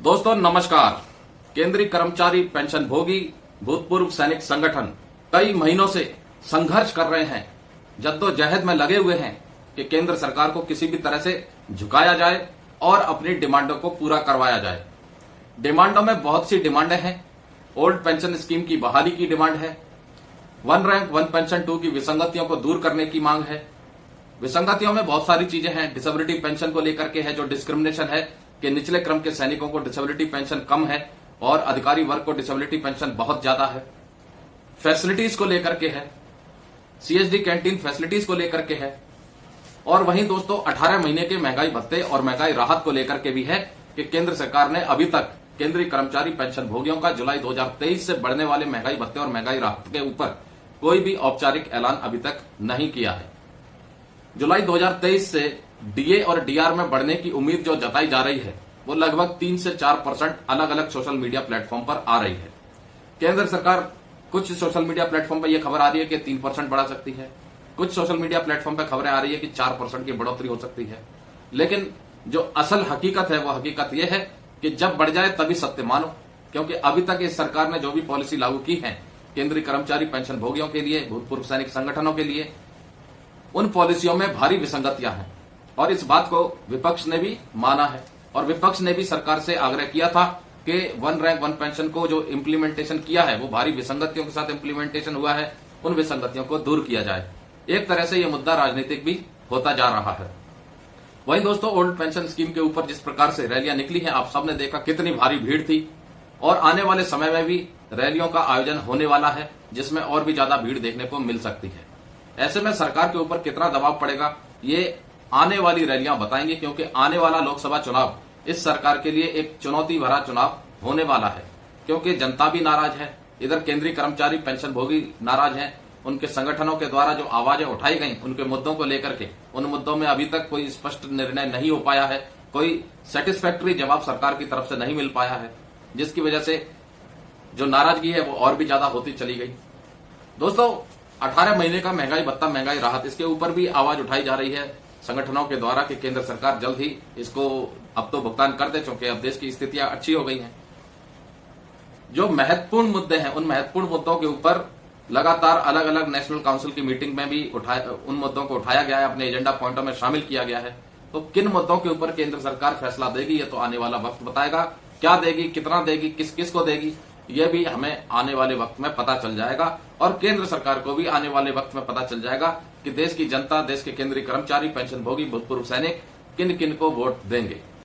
दोस्तों नमस्कार। केंद्रीय कर्मचारी पेंशन भोगी भूतपूर्व सैनिक संगठन कई महीनों से संघर्ष कर रहे हैं, जद्दोजहद में लगे हुए हैं कि केंद्र सरकार को किसी भी तरह से झुकाया जाए और अपनी डिमांडों को पूरा करवाया जाए। डिमांडों में बहुत सी डिमांडें हैं। ओल्ड पेंशन स्कीम की बहाली की डिमांड है। वन रैंक वन पेंशन 2 की विसंगतियों को दूर करने की मांग है। विसंगतियों में बहुत सारी चीजें हैं। डिसेबिलिटी पेंशन को लेकर के है जो डिस्क्रिमिनेशन है कि निचले क्रम के सैनिकों को डिसेबिलिटी पेंशन कम है और अधिकारी वर्ग को डिसेबिलिटी पेंशन बहुत ज्यादा है। फैसिलिटीज को लेकर के है, सीएसडी कैंटीन फैसिलिटीज को लेकर के है। और वहीं दोस्तों 18 महीने के महंगाई भत्ते और महंगाई राहत को लेकर के भी है कि केंद्र सरकार ने अभी तक केंद्रीय कर्मचारी पेंशन भोगियों का जुलाई 2023 से बढ़ने वाले महंगाई भत्ते और महंगाई राहत के ऊपर कोई भी औपचारिक ऐलान अभी तक नहीं किया है। जुलाई 2023 से डीए और डीआर में बढ़ने की उम्मीद जो जताई जा रही है वो लगभग 3 से 4% अलग अलग सोशल मीडिया प्लेटफॉर्म पर आ रही है। केंद्र सरकार कुछ सोशल मीडिया प्लेटफॉर्म पर यह खबर आ रही है कि 3% बढ़ा सकती है। कुछ सोशल मीडिया प्लेटफॉर्म पर खबरें आ रही है कि 4% की बढ़ोतरी हो सकती है। लेकिन जो असल हकीकत है वो हकीकत यह है कि जब बढ़ जाए तभी सत्य मानो, क्योंकि अभी तक इस सरकार ने जो भी पॉलिसी लागू की है केंद्रीय कर्मचारी पेंशन भोगियों के लिए, भूतपूर्व सैनिक संगठनों के लिए, उन पॉलिसियों में भारी विसंगतियां हैं और इस बात को विपक्ष ने भी माना है। और विपक्ष ने भी सरकार से आग्रह किया था कि वन रैंक वन पेंशन को जो इम्प्लीमेंटेशन किया है वो भारी विसंगतियों के साथ इम्प्लीमेंटेशन हुआ है, उन विसंगतियों को दूर किया जाए। एक तरह से यह मुद्दा राजनीतिक भी होता जा रहा है। वहीं दोस्तों ओल्ड पेंशन स्कीम के ऊपर जिस प्रकार से रैलियां निकली हैं, आप सबने देखा कितनी भारी भीड़ थी और आने वाले समय में भी रैलियों का आयोजन होने वाला है जिसमें और भी ज्यादा भीड़ देखने को मिल सकती है। ऐसे में सरकार के ऊपर कितना दबाव पड़ेगा ये आने वाली रैलियां बताएंगी, क्योंकि आने वाला लोकसभा चुनाव इस सरकार के लिए एक चुनौती भरा चुनाव होने वाला है, क्योंकि जनता भी नाराज है, इधर केंद्रीय कर्मचारी पेंशन भोगी नाराज हैं। उनके संगठनों के द्वारा जो आवाजें उठाई गई उनके मुद्दों को लेकर के, उन मुद्दों में अभी तक कोई स्पष्ट निर्णय नहीं हो पाया है, कोई सेटिस्फैक्टरी जवाब सरकार की तरफ से नहीं मिल पाया है, जिसकी वजह से जो नाराजगी है वो और भी ज्यादा होती चली गई। दोस्तों 18 महीने का महंगाई भत्ता, महंगाई राहत, इसके ऊपर भी आवाज उठाई जा रही है संगठनों के द्वारा कि केंद्र सरकार जल्द ही इसको अब तो भुगतान कर दे, क्योंकि अब देश की स्थितियां अच्छी हो गई हैं। जो महत्वपूर्ण मुद्दे हैं उन महत्वपूर्ण मुद्दों के ऊपर लगातार अलग अलग नेशनल काउंसिल की मीटिंग में भी उन मुद्दों को उठाया गया है, अपने एजेंडा पॉइंटों में शामिल किया गया है। तो किन मुद्दों के ऊपर केंद्र सरकार फैसला देगी ये तो आने वाला वक्त बताएगा। क्या देगी, कितना देगी, किस किस को देगी, ये भी हमें आने वाले वक्त में पता चल जाएगा। और केंद्र सरकार को भी आने वाले वक्त में पता चल जाएगा कि देश की जनता, देश के केंद्रीय कर्मचारी पेंशन भोगी भूतपूर्व सैनिक किन किन को वोट देंगे।